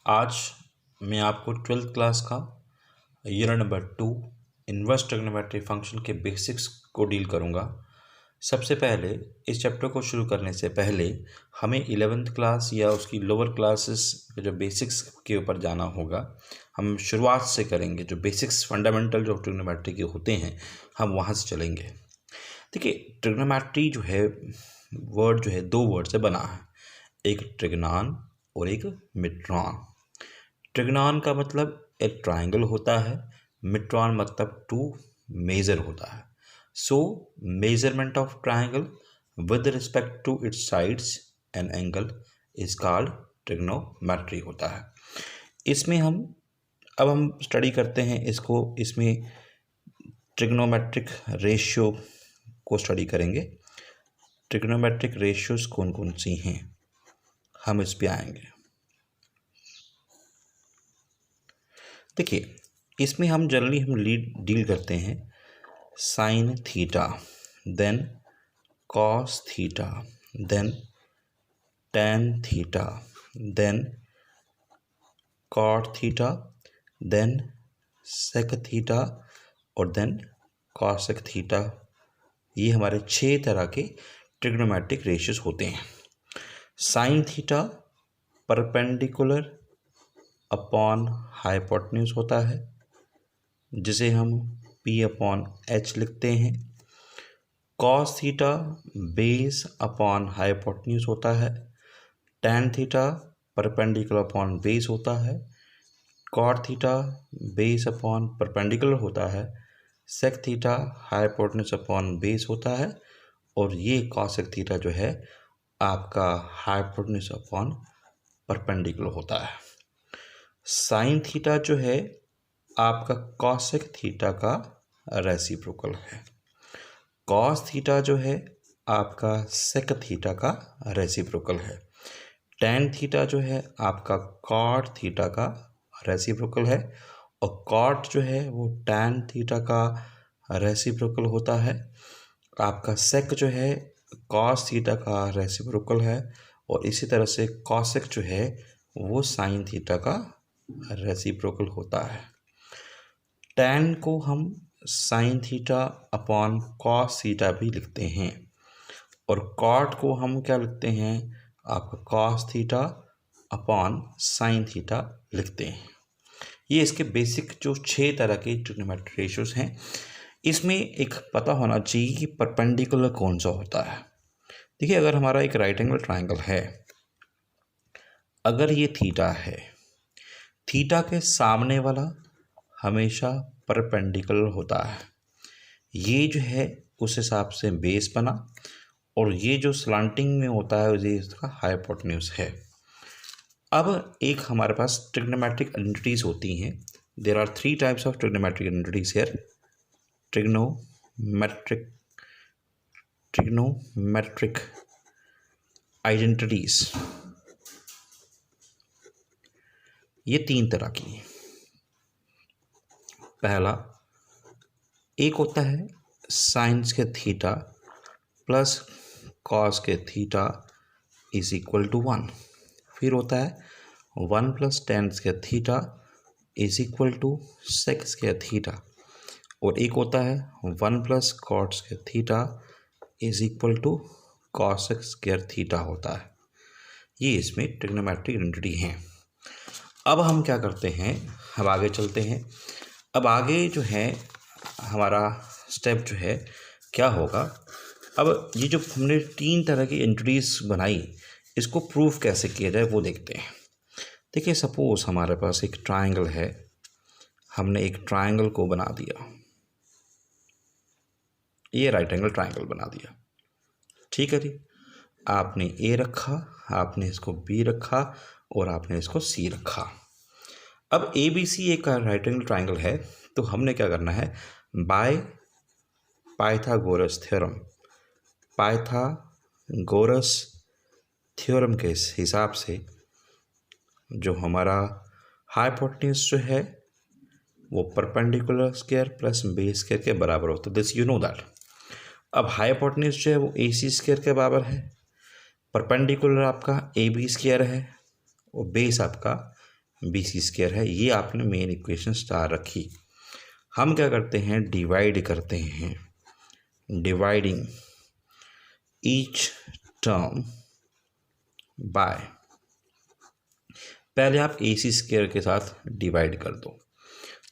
आज मैं आपको 12th क्लास का unit number 2 inverse trigonometry function के बेसिक्स को डील करूंगा। सबसे पहले इस चैप्टर को शुरू करने से पहले हमें 11th क्लास या उसकी लोअर क्लासेस के जो बेसिक्स के ऊपर जाना होगा। हम शुरुआत से करेंगे, जो बेसिक्स फंडामेंटल जो ट्रिग्नोमेट्री के होते हैं हम वहाँ से चलेंगे। देखिए, ट्रिग्नोमेट्री जो है वर्ड जो है दो वर्ड से बना है, एक ट्रिग्नॉन और एक मिट्रॉन। ट्रिग्नॉन का मतलब एक ट्राइंगल होता है, मिट्रॉन मतलब टू मेजर होता है। So measurement of triangle with respect to its sides and angle is called trigonometry होता है। इसमें हम स्टडी करते हैं इसमें ट्रिग्नोमेट्रिक रेशियो को स्टडी करेंगे। ट्रिग्नोमेट्रिक रेशियोज कौन कौन सी हैं हम इस पे आएंगे। देखिए, इसमें हम जनरली डील करते हैं sine theta, then cos theta, then tan theta, then cot theta, then sec theta और देन कॉसेक थीटा। ये हमारे 6 तरह के ट्रिग्नोमेट्रिक रेशियोज होते हैं। Sine theta perpendicular upon hypotenuse होता है, जिसे हम P अपॉन H लिखते हैं। Cos theta base upon hypotenuse होता है। Tan theta perpendicular upon base होता है। Cot theta base upon perpendicular होता है। Sec theta hypotenuse upon base होता है। और ये कॉसेक थीटा जो है आपका हाइपोटेन्यूज अपॉन परपेंडिकुलर होता है। साइन थीटा जो है आपका कॉसेक थीटा का रेसिप्रोकल है। कॉस थीटा जो है आपका सेक थीटा का रेसिप्रोकल है। टैन थीटा जो है आपका कॉट थीटा का रेसिप्रोकल है। और कॉट जो है वो टैन थीटा का रेसिप्रोकल होता है। आपका सेक जो है कॉस थीटा का रेसिप्रोकल है। और इसी तरह से कॉसेक जो है वो साइन थीटा का रेसिप्रोकल होता है। टैन को हम sine theta upon cos theta भी लिखते हैं। और कॉट को हम क्या लिखते हैं, आपका cos theta upon sine theta लिखते हैं। ये इसके बेसिक जो 6 तरह के ट्रिग्नोमेट्रिक रेशियोज हैं। इसमें एक पता होना चाहिए कि परपेंडिकुलर कौन सा होता है। देखिए, अगर हमारा एक राइट एंगल ट्राइंगल है, अगर ये थीटा है, थीटा के सामने वाला हमेशा परपेंडिकुलर होता है। ये जो है उस हिसाब से बेस बना, और ये जो स्लांटिंग में होता है ये इसका हाइपोटेन्यूज है। अब एक हमारे पास ट्रिग्नोमेट्रिक आइडेंटिटीज होती हैं। There are 3 types of trigonometric identities here. Trigonometric identities ये 3 तरह की हैं। पहला एक होता है साइंस के थीटा प्लस कॉस के थीटा इज इक्वल टू 1। फिर होता है 1 प्लस टेंस के theta is equal to secs के थीटा। और एक होता है 1 प्लस कॉट्स के theta is equal to cosec square theta होता है। ये इसमें ट्रिग्नोमेट्रिक आइडेंटिटी हैं। अब हम क्या करते हैं, हम आगे चलते हैं। अब आगे जो है हमारा स्टेप जो है क्या होगा, अब ये जो हमने 3 तरह की एंटिटीज बनाई, इसको प्रूफ कैसे किया जाए वो देखते हैं। देखिए, सपोज हमारे पास एक ट्राइंगल है, हमने एक ट्राइंगल को बना दिया, ये राइट एंगल ट्राइंगल बना दिया। ठीक है जी, आपने ए रखा, आपने इसको बी रखा और आपने इसको सी रखा। अब ए बी सी एक राइट एंगल ट्राइंगल है, तो हमने क्या करना है, बाय पाइथागोरस थ्योरम के हिसाब से जो हमारा हाइपोटेन्यूज जो है वो perpendicular square plus base square के बराबर होता है। This you know that. अब हाइपोटेन्यूज जो है वो AC स्क्वायर के बराबर है, परपेंडिकुलर आपका AB स्क्वायर है और बेस आपका BC स्क्वायर है। ये आपने मेन इक्वेशन स्टार रखी। हम क्या करते हैं, डिवाइड करते हैं, डिवाइडिंग ईच टर्म बाय, पहले आप AC स्क्वायर के साथ डिवाइड कर दो।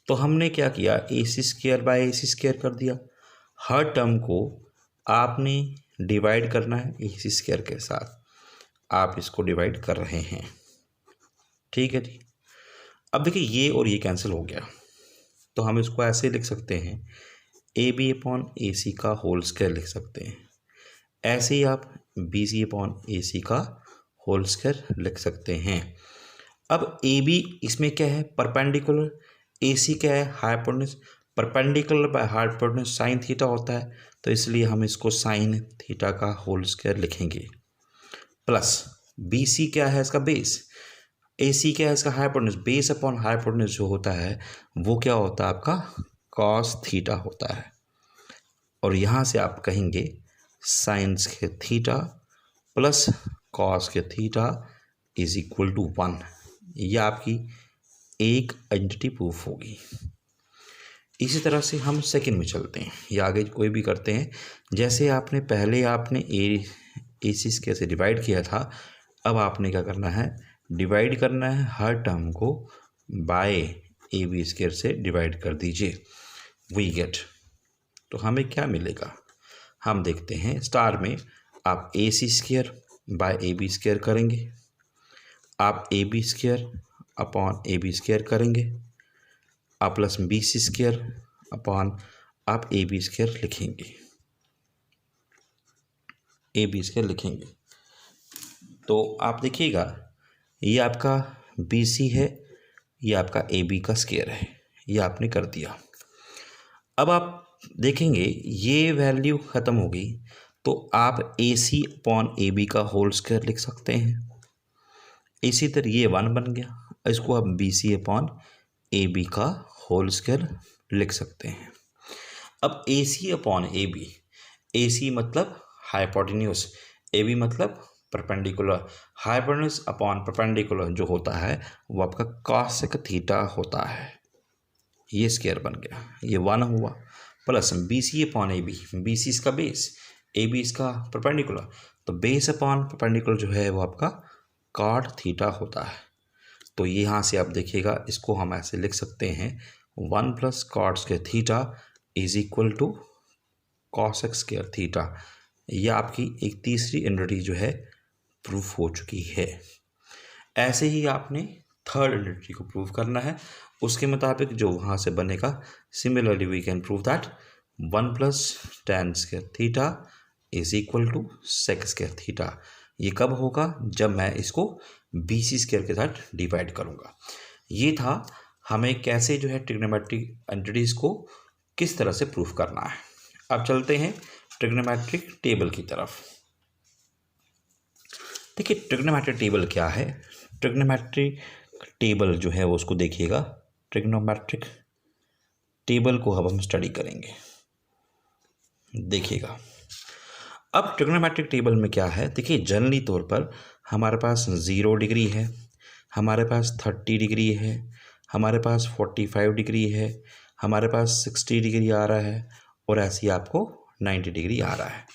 तो हमने क्या किया, AC square by AC square कर दिया। हर टर्म को आपने डिवाइड करना है AC स्क्वायर के साथ, आप इसको डिवाइड कर रहे हैं, ठीक है जी। अब देखिए ये और ये कैंसिल हो गया, तो हम इसको ऐसे लिख सकते हैं, AB अपॉन AC का होल स्क्वायर लिख सकते हैं। ऐसे ही आप BC अपॉन AC का होल स्क्वायर लिख सकते हैं। अब AB इसमें क्या है, परपेंडिकुलर, AC क्या है, hypotenuse. Perpendicular by hypotenuse sine theta होता है, तो इसलिए हम इसको साइन थीटा का होल स्क्वायर लिखेंगे। प्लस BC क्या है, इसका बेस, AC क्या है, इसका हाइपोटेन्यूज। बेस अपॉन हाइपोटेन्यूज जो होता है वो क्या होता है, आपका कॉस थीटा होता है। और यहाँ से आप कहेंगे साइंस के थीटा प्लस कॉस के थीटा इज इक्वल टू 1। ये आपकी एक आइडेंटिटी प्रूफ होगी। इसी तरह से हम सेकंड में चलते हैं या आगे कोई भी करते हैं। जैसे आपने पहले AC स्क्वायर से डिवाइड किया था, अब आपने क्या करना है, डिवाइड करना है हर टर्म को बाय AB स्क्वायर से डिवाइड कर दीजिए। वी गेट, तो हमें क्या मिलेगा, हम देखते हैं। स्टार में आप AC square by AB square करेंगे, आप AB square upon AB square करेंगे, आप प्लस BC स्क्वायर अपॉन आप AB स्क्वायर लिखेंगे, AB स्क्वायर लिखेंगे। तो आप देखिएगा ये आपका BC है, ये आपका AB का स्क्वायर है, ये आपने कर दिया। अब आप देखेंगे ये वैल्यू ख़त्म हो गई, तो आप AC अपॉन AB का होल स्क्वायर लिख सकते हैं। इसी तरह ये 1 बन गया, इसको आप BC अपॉन AB का होल स्क्वायर लिख सकते हैं। अब AC अपॉन AB, AC मतलब हाइपोटेन्यूज, AB मतलब परपेंडिकुलर। हाइपोटेन्यूज अपॉन परपेंडिकुलर जो होता है वो आपका कॉसेक थीटा होता है। ये स्क्वायर बन गया, ये 1 हुआ, plus BC upon AB, BC इसका बेस, AB इसका परपेंडिकुलर, तो बेस अपॉन परपेंडिकुलर जो है वो आपका कॉट थीटा होता है। तो यहाँ से आप देखिएगा, इसको हम ऐसे लिख सकते हैं, 1 plus cot square theta is equal to cosec square theta. यह आपकी एक तीसरी आइडेंटिटी जो है प्रूफ हो चुकी है। ऐसे ही आपने थर्ड आइडेंटिटी को प्रूव करना है, उसके मुताबिक जो वहाँ से बनेगा। Similarly we can prove that 1 plus tan square theta is equal to sec square theta. ये कब होगा, जब मैं इसको BC स्क्वायर के साथ डिवाइड करूँगा। ये था हमें कैसे जो है ट्रिग्नोमेट्रिक एंटिटीज़ को किस तरह से प्रूफ करना है। अब चलते हैं ट्रिग्नोमेट्रिक टेबल की तरफ। देखिए ट्रिग्नोमेट्रिक टेबल क्या है, ट्रिग्नोमेट्रिक टेबल जो है वो उसको देखिएगा। ट्रिग्नोमेट्रिक टेबल को अब हम स्टडी करेंगे, देखिएगा। अब ट्रिग्नोमेट्रिक टेबल में क्या है, देखिए जनरली तौर पर हमारे पास 0 डिग्री है, हमारे पास 30 डिग्री है, हमारे पास 45 डिग्री है, हमारे पास 60 डिग्री आ रहा है, और ऐसे ही आपको 90 डिग्री आ रहा है।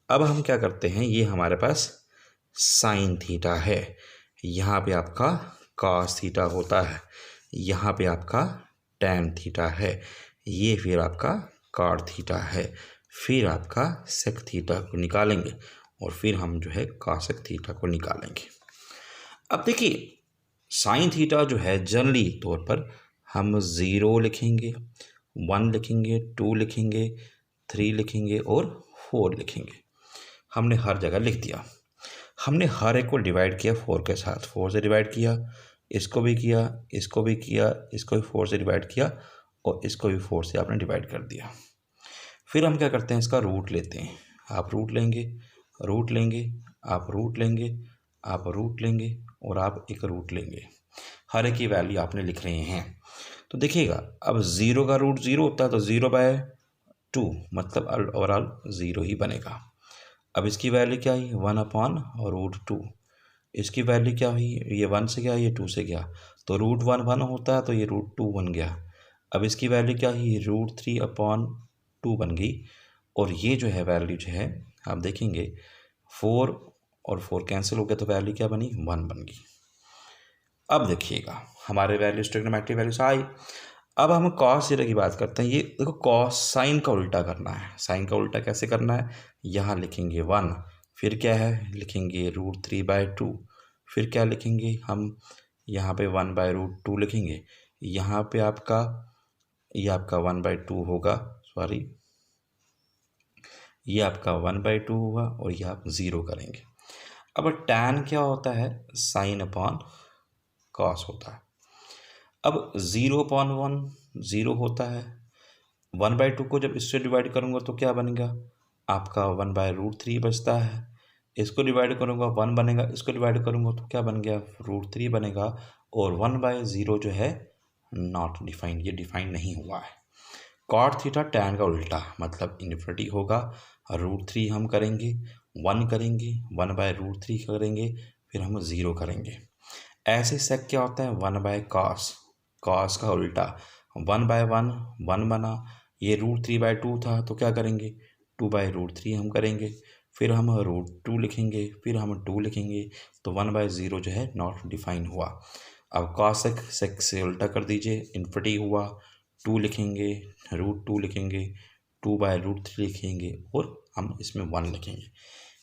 अब हम क्या करते हैं, ये हमारे पास साइन थीटा है, यहाँ पे आपका कॉस थीटा होता है, यहाँ पे आपका टैन थीटा है, ये फिर आपका कॉट थीटा है, फिर आपका सेक थीटा को निकालेंगे, और फिर हम जो है कॉसेक थीटा को निकालेंगे। अब देखिए साइन थीटा जो है जनरली तौर पर हम 0 लिखेंगे, 1 लिखेंगे, 2 लिखेंगे, 3 लिखेंगे और 4 लिखेंगे। हमने हर जगह लिख दिया। हमने हर एक को डिवाइड किया 4 के साथ, 4 से डिवाइड किया, इसको भी किया, इसको भी किया, इसको भी 4 से डिवाइड किया, और इसको भी 4 से आपने डिवाइड कर दिया। फिर हम क्या करते हैं, इसका रूट लेते हैं। आप रूट लेंगे, रूट लेंगे, आप रूट लेंगे, आप रूट लेंगे, और आप एक रूट लेंगे। हर एक की वैल्यू आपने लिख रहे हैं। तो देखिएगा अब 0 का रूट 0 होता है, तो 0/2 मतलब ओवरऑल 0 ही बनेगा। अब इसकी वैल्यू क्या है, 1/√2। इसकी वैल्यू क्या हुई, ये 1 से गया, ये 2 से गया, तो √1 1 होता है, तो ये √2 बन गया। अब इसकी वैल्यू क्या हुई, √3/2 बन गई। और ये जो है वैल्यू जो है आप देखेंगे 4 और 4 कैंसिल हो गया, तो वैल्यू क्या बनी, 1 बन गई। अब देखिएगा हमारे वैल्यूज ट्रिग्नोमेट्रिक वैल्यूज आई। अब हम कॉस थीटा की बात करते हैं। ये देखो कॉस साइन का उल्टा करना है। साइन का उल्टा कैसे करना है, यहाँ लिखेंगे 1, फिर क्या है लिखेंगे √3/2, फिर क्या लिखेंगे हम यहाँ पे 1/√2 लिखेंगे। यहाँ पे आपका ये आपका 1/2 होगा, सॉरी ये आपका 1/2 होगा और ये आप 0 करेंगे। अब tan क्या होता है, साइन अपॉन कॉस होता है। अब 0/1 0 होता है। 1/2 को जब इससे डिवाइड करूँगा तो क्या बनेगा, आपका 1/√3 बचता है। इसको डिवाइड करूँगा 1 बनेगा, इसको डिवाइड करूँगा तो क्या बन गया, √3 बनेगा। और 1/0 जो है नॉट डिफाइंड, ये डिफाइंड नहीं हुआ है। कॉट थीटा टैन का उल्टा मतलब इन्फिनिटी होगा। √3 हम करेंगे, 1 करेंगे, 1/√3 करेंगे, फिर हम 0 करेंगे। ऐसे सेक क्या होता है, 1/cos, कॉस का उल्टा 1/1 1 बना, ये √3/2 था तो क्या करेंगे 2/√3 हम करेंगे, फिर हम √2 लिखेंगे, फिर हम 2 लिखेंगे, तो 1/0 जो है नॉट डिफाइन हुआ। अब कॉस सेक से उल्टा कर दीजिए, इन्फिनिटी हुआ, 2 लिखेंगे, √2 लिखेंगे, 2/√3 लिखेंगे और हम इसमें 1 लिखेंगे।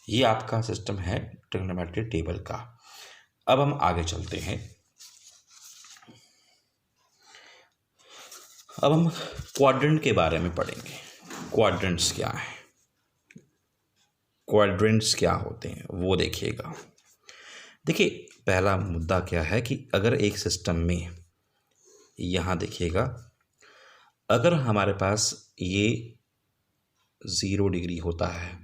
ये आपका सिस्टम है ट्रिग्नोमेट्रिक टेबल का। अब हम आगे चलते हैं। अब हम क्वाड्रेंट के बारे में पढ़ेंगे। क्वाड्रेंट्स क्या है, क्वाड्रेंट्स क्या होते हैं वो देखिएगा। देखिए पहला मुद्दा क्या है कि अगर एक सिस्टम में यहाँ देखिएगा, अगर हमारे पास ये 0 डिग्री होता है,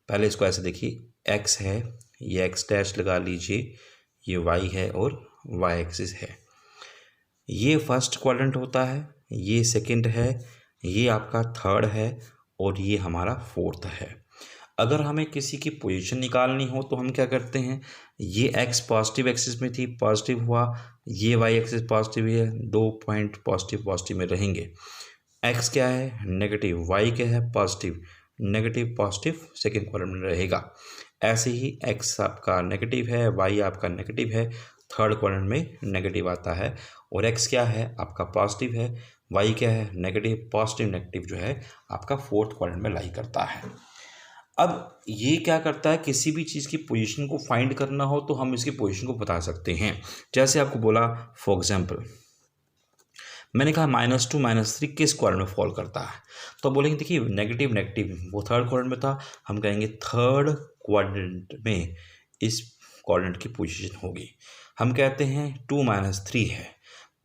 पहले इसको ऐसे देखिए, x है, ये x' लगा लीजिए, ये y है और y एक्सिस है। ये फर्स्ट क्वाड्रेंट होता है, ये सेकंड है, ये आपका थर्ड है और ये हमारा फोर्थ है। अगर हमें किसी की पोजीशन निकालनी हो तो हम क्या करते हैं, ये x पॉजिटिव एक्सिस में थी, पॉजिटिव हुआ, ये y एक्सिस पॉजिटिव है, 2 पॉइंट पॉजिटिव पॉजिटिव में रहेंगे। x क्या है नेगेटिव, y क्या है positive, negative positive second quadrant में रहेगा। ऐसे ही x आपका नेगेटिव है, y आपका नेगेटिव है, थर्ड क्वाड्रेंट में नेगेटिव आता है। और x क्या है आपका पॉजिटिव है, y क्या है नेगेटिव, पॉजिटिव नेगेटिव जो है आपका फोर्थ क्वाड्रेंट में लाई करता है। अब ये क्या करता है, किसी भी चीज़ की पोजीशन को फाइंड करना हो तो हम इसकी पोजीशन को बता सकते हैं। जैसे आपको बोला फॉर एग्जांपल, मैंने कहा -2 -3 किस क्वाड्रेंट में फॉल करता है, तो बोलेंगे देखिए नेगेटिव नेगेटिव वो थर्ड क्वाड्रेंट में था, हम कहेंगे थर्ड क्वाड्रेंट में इस क्वाड्रेंट की पोजीशन होगी। हम कहते हैं 2 -3 है,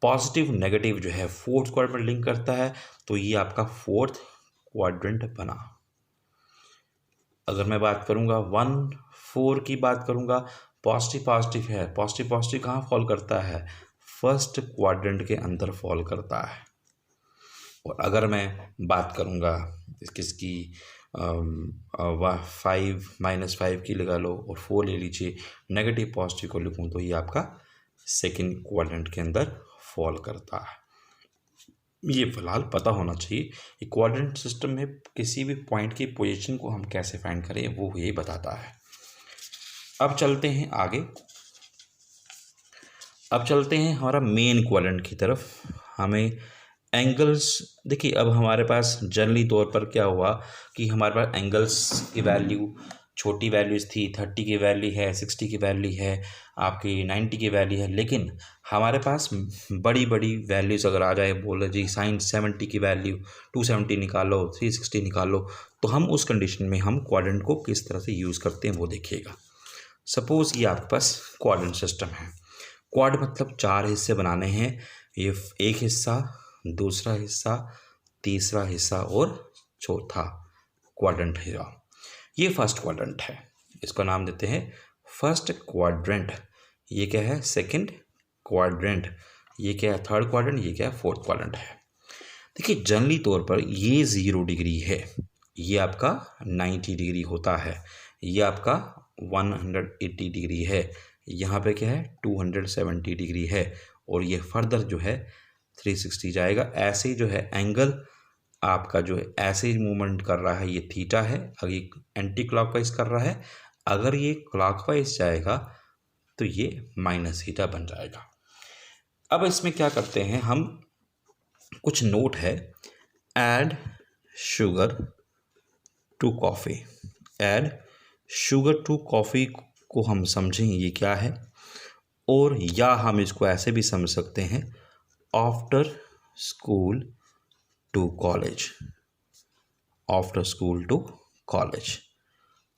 पॉजिटिव नेगेटिव जो है फोर्थ क्वाड्रेंट में लिंक करता है, तो ये आपका फोर्थ क्वाड्रेंट बना। अगर मैं बात करूँगा 1 4 की बात करूँगा, पॉजिटिव पॉजिटिव है, पॉजिटिव पॉजिटिव कहाँ फॉल करता है, फर्स्ट क्वाड्रेंट के अंदर फॉल करता है। और अगर मैं बात करूँगा किसकी 5 -5 की लगा लो और 4 ले लीजिए, नेगेटिव पॉजिटिव को लिखूँ तो ये आपका सेकंड क्वाड्रेंट के अंदर फॉल करता है। ये फिलहाल पता होना चाहिए कि क्वाड्रेंट सिस्टम में किसी भी पॉइंट की पोजीशन को हम कैसे फाइंड करें, वो ये बताता है। अब चलते हैं आगे, अब चलते हैं हमारा मेन क्वाड्रेंट की तरफ। हमें एंगल्स देखिए, अब हमारे पास जनरली तौर पर क्या हुआ कि हमारे पास एंगल्स की वैल्यू छोटी वैल्यूज़ थी, 30 की वैल्यू है, 60 की वैल्यू है, आपकी 90 की वैल्यू है, लेकिन हमारे पास बड़ी बड़ी वैल्यूज़ अगर आ जाए, बोले जी साइन 70 की वैल्यू 270 निकालो, 360 निकालो, तो हम उस कंडीशन में हम क्वाड्रेंट को किस तरह से यूज़ करते हैं वो देखिएगा। सपोज़ ये आपके पास क्वाड्रेंट सिस्टम है, क्वाड मतलब 4 हिस्से बनाने हैं, ये एक हिस्सा, दूसरा हिस्सा, तीसरा हिस्सा और चौथा क्वाड्रेंट है। ये फर्स्ट क्वाड्रेंट है, इसका नाम देते हैं फर्स्ट क्वाड्रेंट। ये क्या है सेकंड क्वाड्रेंट, ये क्या है थर्ड क्वाड्रेंट, ये क्या है फोर्थ क्वाड्रेंट है। देखिए जनरली तौर पर ये 0 डिग्री है, ये आपका 90 डिग्री होता है, ये आपका 180 डिग्री है, यहाँ पे क्या है 270 डिग्री है और ये फर्दर जो है 360 जाएगा। ऐसे ही जो है एंगल आपका जो है ऐसे ही मूवमेंट कर रहा है, ये थीटा है। अगर ये एंटी क्लॉकवाइज कर रहा है, अगर ये क्लॉकवाइज जाएगा तो ये माइनस थीटा बन जाएगा। अब इसमें क्या करते हैं हम, कुछ नोट है। Add sugar to coffee, add sugar to coffee को हम समझें ये क्या है, और या हम इसको ऐसे भी समझ सकते हैं after school to college, after school to college.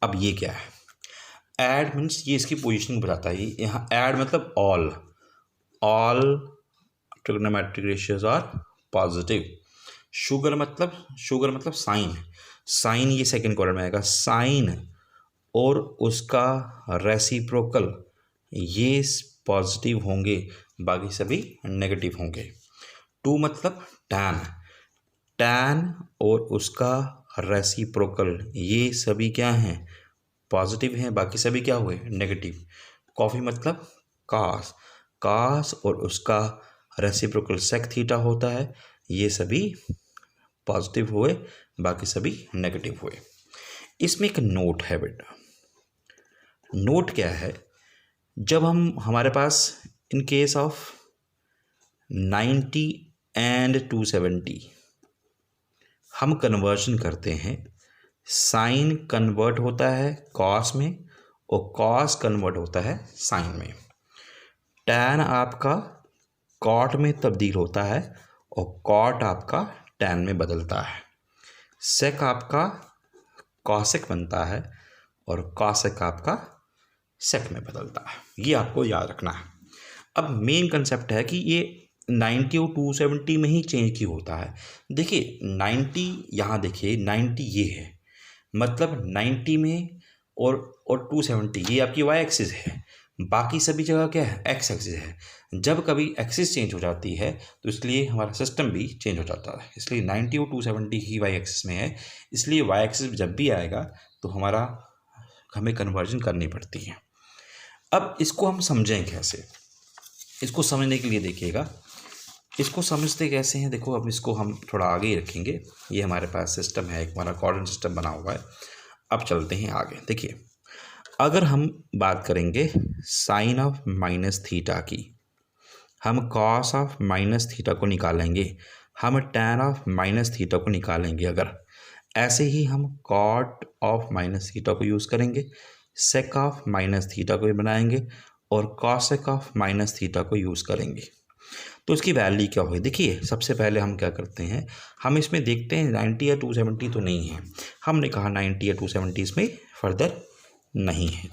अब ये क्या है, ऐड मीन्स ये इसकी पोजीशनिंग बताता है। यहाँ ऐड मतलब all trigonometric ratios are positive. Sugar मतलब साइन ये सेकंड कॉलम में आएगा, साइन और उसका रेसिप्रोकल ये पॉजिटिव होंगे, बाकी सभी नेगेटिव होंगे। टू मतलब टैन और उसका रेसिप्रोकल ये सभी क्या हैं, पॉजिटिव हैं, बाकी सभी क्या हुए, नेगेटिव। कॉफ़ी मतलब कास और उसका रेसिप्रोकल सेक थीटा होता है, ये सभी पॉजिटिव हुए, बाकी सभी नेगेटिव हुए। इसमें एक नोट है बेटा। नोट क्या है, जब हमारे पास इन केस ऑफ 90 एंड 270 हम कन्वर्जन करते हैं, साइन कन्वर्ट होता है कॉस में और कॉस कन्वर्ट होता है साइन में। टैन आपका कॉट में तब्दील होता है और कॉट आपका टैन में बदलता है। सेक आपका कॉसेक बनता है और कॉसेक आपका सेक में बदलता है। ये आपको याद रखना है। अब मेन कंसेप्ट है कि ये 90 और 270 में ही चेंज क्यों होता है। देखिए 90 यहाँ देखिए 90 ये है, मतलब 90 में और 270 ये आपकी वाई एक्सिस है, बाकी सभी जगह क्या है, एक्स एक्सिस है। जब कभी एक्सिस चेंज हो जाती है तो इसलिए हमारा सिस्टम भी चेंज हो जाता है। इसलिए 90 और 270 ही वाई एक्सिस में है, इसलिए वाई एक्सिस जब भी आएगा तो हमें कन्वर्जन करनी पड़ती है। अब इसको हम समझें कैसे, इसको समझने के लिए देखिएगा, इसको समझते कैसे हैं। देखो अब इसको हम थोड़ा आगे ही रखेंगे। ये हमारे पास सिस्टम है, एक हमारा कोऑर्डिनेट सिस्टम बना हुआ है। अब चलते हैं आगे। देखिए अगर हम बात करेंगे साइन ऑफ माइनस थीटा की, हम कॉस ऑफ माइनस थीटा को निकालेंगे, हम टैन ऑफ माइनस थीटा को निकालेंगे। अगर ऐसे ही हम कॉट ऑफ माइनस थीटा को यूज़ करेंगे, सेक ऑफ माइनस थीटा को भी बनाएंगे और कॉसेक ऑफ माइनस थीटा को यूज़ करेंगे, तो इसकी वैल्यू क्या होगी। देखिए सबसे पहले हम क्या करते हैं, हम इसमें देखते हैं 90 या 270 तो नहीं है। हमने कहा 90 या 270 इसमें फर्दर नहीं है।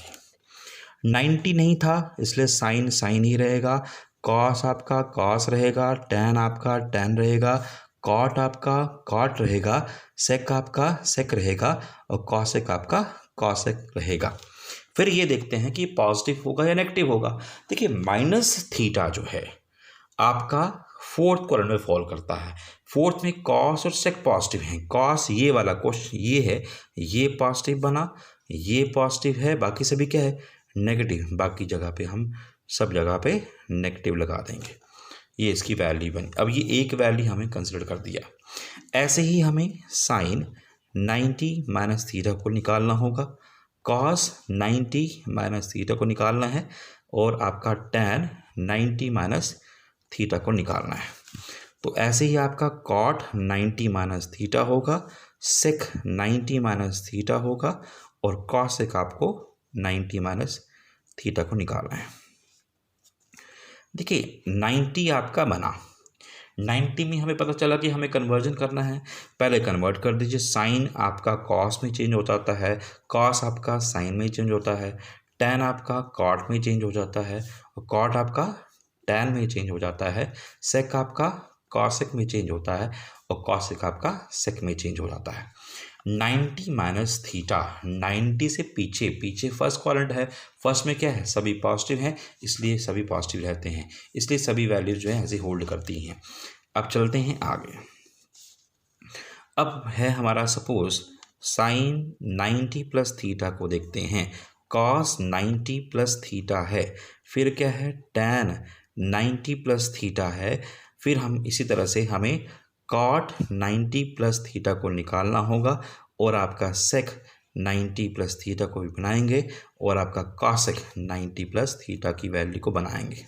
90 नहीं था इसलिए साइन ही रहेगा, कॉस आपका कॉस रहेगा, टैन आपका टैन रहेगा, कॉट आपका कॉट रहेगा, सेक आपका सेक रहेगा और कॉसेक आपका कॉसेक रहेगा। फिर ये देखते हैं कि पॉजिटिव होगा या नेगेटिव होगा। देखिए माइनस थीटा जो है आपका फोर्थ कॉलम में फॉल करता है। फोर्थ में कॉस और सेक पॉजिटिव हैं। कॉस ये वाला क्वेश्चन ये है, ये पॉजिटिव बना, ये पॉजिटिव है, बाकी सभी क्या है, नेगेटिव। बाकी जगह पे हम सब जगह पे नेगेटिव लगा देंगे। ये इसकी वैल्यू बनी। अब ये एक वैल्यू हमें कंसिडर कर दिया। ऐसे ही हमें साइन 90 माइनस थीटा को निकालना होगा, कॉस 90 माइनस थीटा को निकालना है और आपका टैन 90 माइनस थीटा को निकालना है। तो ऐसे ही आपका कॉट 90 माइनस थीटा होगा, सेक 90 माइनस थीटा होगा और कॉसेक आपको 90 माइनस थीटा को निकालना है। देखिए 90 आपका बना, 90 में हमें पता चला कि हमें कन्वर्जन करना है। पहले कन्वर्ट कर दीजिए। साइन आपका कॉस में चेंज हो जाता है, कॉस आपका साइन में चेंज होता है, टैन आपका कॉट में चेंज हो जाता है और कॉट आपका टैन में चेंज हो जाता है, सेक आपका कॉसेक में चेंज होता है और कॉसेक आपका सेक में चेंज हो जाता है। 90 माइनस थीटा, 90 से पीछे फर्स्ट क्वाड्रेंट है, फर्स्ट में क्या है, सभी पॉजिटिव हैं, इसलिए सभी पॉजिटिव रहते हैं, इसलिए सभी वैल्यूज जो है ऐसे होल्ड करती हैं। अब चलते हैं आगे। अब है हमारा सपोज साइन 90 प्लस थीटा को देखते हैं, कॉस 90 प्लस थीटा है, फिर क्या है tan 90 प्लस थीटा है, फिर हम इसी तरह से हमें कॉट 90 प्लस थीटा को निकालना होगा और आपका सेक 90 प्लस थीटा को भी बनाएंगे और आपका कॉसेक 90 प्लस थीटा की वैल्यू को बनाएंगे।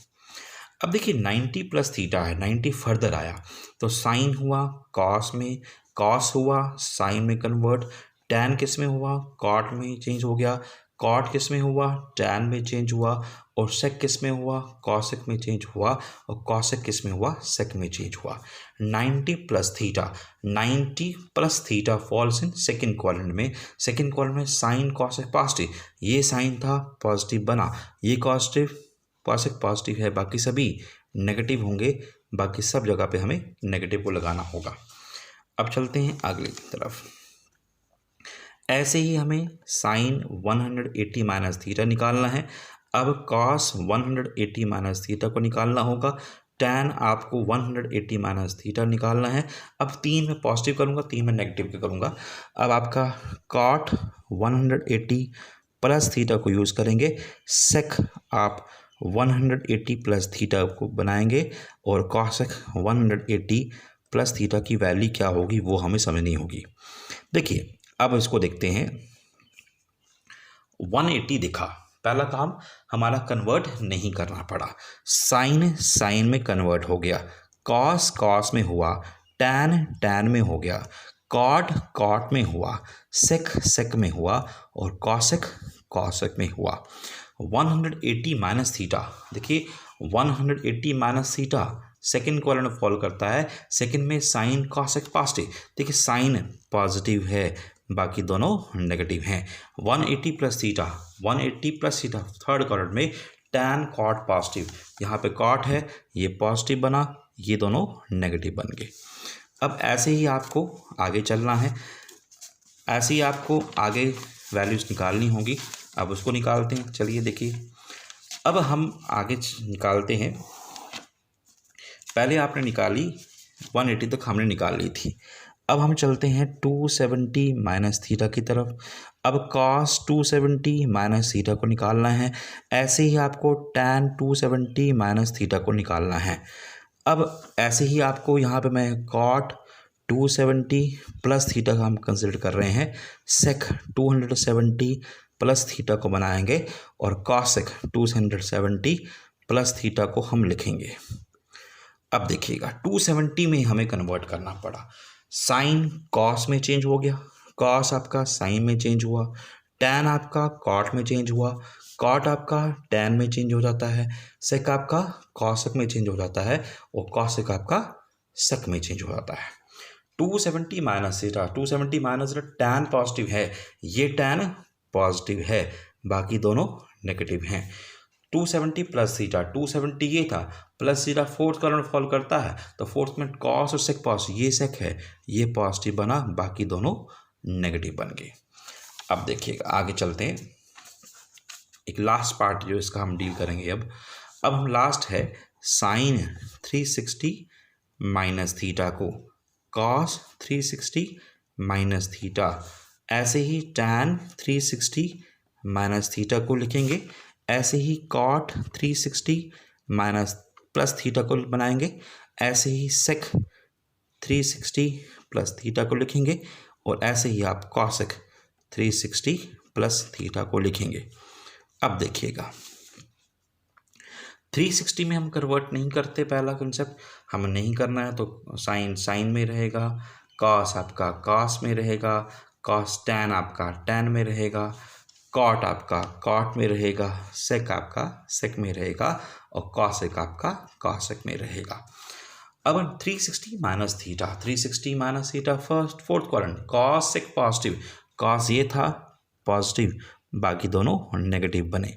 अब देखिए 90 प्लस थीटा है, 90 फर्दर आया तो साइन हुआ कॉस में, कॉस हुआ साइन में कन्वर्ट, टैन किस में हुआ कॉट में चेंज हो गया, कॉट किस में हुआ टैन में चेंज हुआ, और सेक किस में हुआ कॉसेक में चेंज हुआ, और कॉसेक किस में हुआ सेक में चेंज हुआ। 90 plus theta, 90 plus theta falls in second quadrant में, सेकेंड क्वाड्रेंट में साइन कॉसेक पॉजिटिव, ये साइन था पॉजिटिव बना, ये पॉजिटिव कॉसेक पॉजिटिव है, बाकी सभी नेगेटिव होंगे, बाकी सब जगह पे हमें नेगेटिव को लगाना होगा। अब चलते हैं अगली तरफ। ऐसे ही हमें साइन 180 माइनस थीटा निकालना है। अब कॉस 180 माइनस थीटा को निकालना होगा, टैन आपको 180 माइनस थीटा निकालना है। अब 3 में पॉजिटिव करूँगा, 3 में नेगेटिव करूँगा। अब आपका कॉट 180 प्लस थीटा को यूज़ करेंगे, सेक आप 180 प्लस थीटा को बनाएंगे और कॉसेक 180 प्लस थीटा की वैल्यू क्या होगी वो हमें समझनी होगी। देखिए अब इसको देखते हैं। 180 दिखा, पहला काम हमारा कन्वर्ट नहीं करना पड़ा, साइन साइन में कन्वर्ट हो गया, कॉस कॉस में हुआ, टैन टैन में हो गया, कॉट कॉट में हुआ, सेक सेक में हुआ और कॉसेक कॉसेक में हुआ। 180 माइनस थीटा, देखिए 180 माइनस थीटा सेकेंड क्वाड्रेंट में फॉलो करता है, सेकेंड में साइन कॉसेक पॉजिटिव, देखिए साइन पॉजिटिव है बाकी दोनों नेगेटिव हैं। 180 plus theta, 180 plus theta third quadrant में टैन कॉट पॉजिटिव, यहाँ पे कॉट है ये पॉजिटिव बना, ये दोनों नेगेटिव बन गए। अब ऐसे ही आपको आगे चलना है, ऐसे ही आपको आगे वैल्यूज़ निकालनी होगी। अब उसको निकालते हैं, चलिए देखिए अब हम आगे निकालते हैं। पहले आपने निकाली 180 तक हमने निकाल ली थी, अब हम चलते हैं 270 माइनस थीटा की तरफ। अब कॉस 270 माइनस थीटा को निकालना है, ऐसे ही आपको टैन 270 माइनस थीटा को निकालना है। अब ऐसे ही आपको यहाँ पे मैं कॉट 270 प्लस थीटा का हम कंसिडर कर रहे हैं, सेक 270 प्लस थीटा को बनाएंगे और कॉसेक 270 प्लस थीटा को हम लिखेंगे। अब देखिएगा 270 में हमें कन्वर्ट करना पड़ा, साइन कॉस में चेंज हो गया, कॉस आपका साइन में चेंज हुआ, टैन आपका कॉट में चेंज हुआ, कॉट आपका टैन में चेंज हो जाता है, सेक आपका कॉसेक में चेंज हो जाता है और कॉसेक आपका सेक में चेंज हो जाता है। 270 minus theta, 270 minus tan positive है, ये टैन पॉजिटिव है, बाकी दोनों नेगेटिव हैं। 270 प्लस थीटा, 270 ये था plus theta fourth quadrant follow करता है तो फोर्थ में कॉस और सेक पॉजिटिव, ये सेक है ये पॉजिटिव बना, बाकी दोनों नेगेटिव बन गए। अब देखिएगा आगे चलते हैं, एक लास्ट पार्ट जो इसका हम डील करेंगे। अब हम लास्ट है साइन 360 माइनस थीटा को कॉस 360 माइनस थीटा, ऐसे ही टैन 360 माइनस थीटा को लिखेंगे, ऐसे ही कॉट 360 माइनस प्लस थीटा को बनाएंगे, ऐसे ही सेक 360 प्लस थीटा को लिखेंगे और ऐसे ही आप कॉसेक 360 प्लस थीटा को लिखेंगे। अब देखिएगा 360 में हम कन्वर्ट नहीं करते, पहला कंसेप्ट हमें नहीं करना है तो साइन साइन में रहेगा, कॉस आपका कॉस में रहेगा, कॉस टैन आपका टैन में रहेगा, कॉट आपका कॉट में रहेगा, सेक आपका सेक में रहेगा और कॉसेक आपका कॉसेक में रहेगा। अब 360 minus theta, 360 minus theta first fourth quadrant, cos sec positive, cos ये था पॉजिटिव, बाकी दोनों नेगेटिव बने।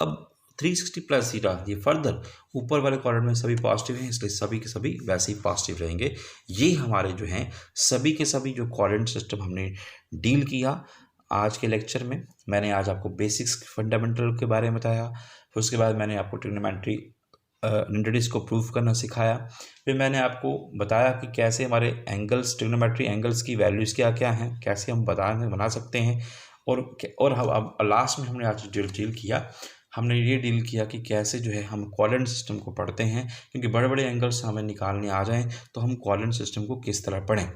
अब 360 प्लस थीटा ये फर्दर ऊपर वाले क्वाड्रेंट में सभी पॉजिटिव हैं, इसलिए सभी के सभी वैसे ही पॉजिटिव रहेंगे। ये हमारे जो हैं सभी के सभी जो क्वाड्रेंट सिस्टम हमने डील किया आज के लेक्चर में। मैंने आज आपको बेसिक्स फंडामेंटल के बारे में बताया, फिर उसके बाद मैंने आपको ट्रिग्नोमेट्री इंट्रोड्यूस को प्रूफ करना सिखाया, फिर मैंने आपको बताया कि कैसे हमारे एंगल्स ट्रिग्नोमेट्री एंगल्स की वैल्यूज़ क्या क्या हैं, कैसे हम बना सकते हैं, और अब लास्ट में हमने आज डील किया, हमने ये डील किया कि कैसे जो है हम क्वाड्रेंट सिस्टम को पढ़ते हैं, क्योंकि बड़े बड़े एंगल्स हमें निकालने आ जाएं तो हम क्वाड्रेंट सिस्टम को किस तरह पढ़ें।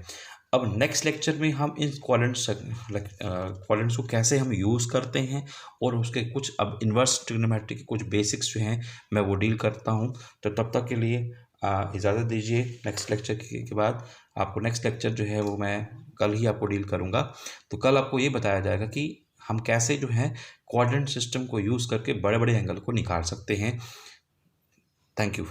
अब नेक्स्ट लेक्चर में हम इन क्वाड्रेंट्स को कैसे हम यूज़ करते हैं और उसके कुछ अब इन्वर्स ट्रिग्नोमेट्री के कुछ बेसिक्स जो हैं मैं वो डील करता हूँ। तो तब तक के लिए इजाज़त दीजिए। नेक्स्ट लेक्चर के बाद आपको नेक्स्ट लेक्चर जो है वो मैं कल ही आपको डील करूँगा। तो कल आपको ये बताया जाएगा कि हम कैसे जो है क्वाड्रेंट सिस्टम को यूज़ करके बड़े बड़े एंगल को निकाल सकते हैं। Thank you.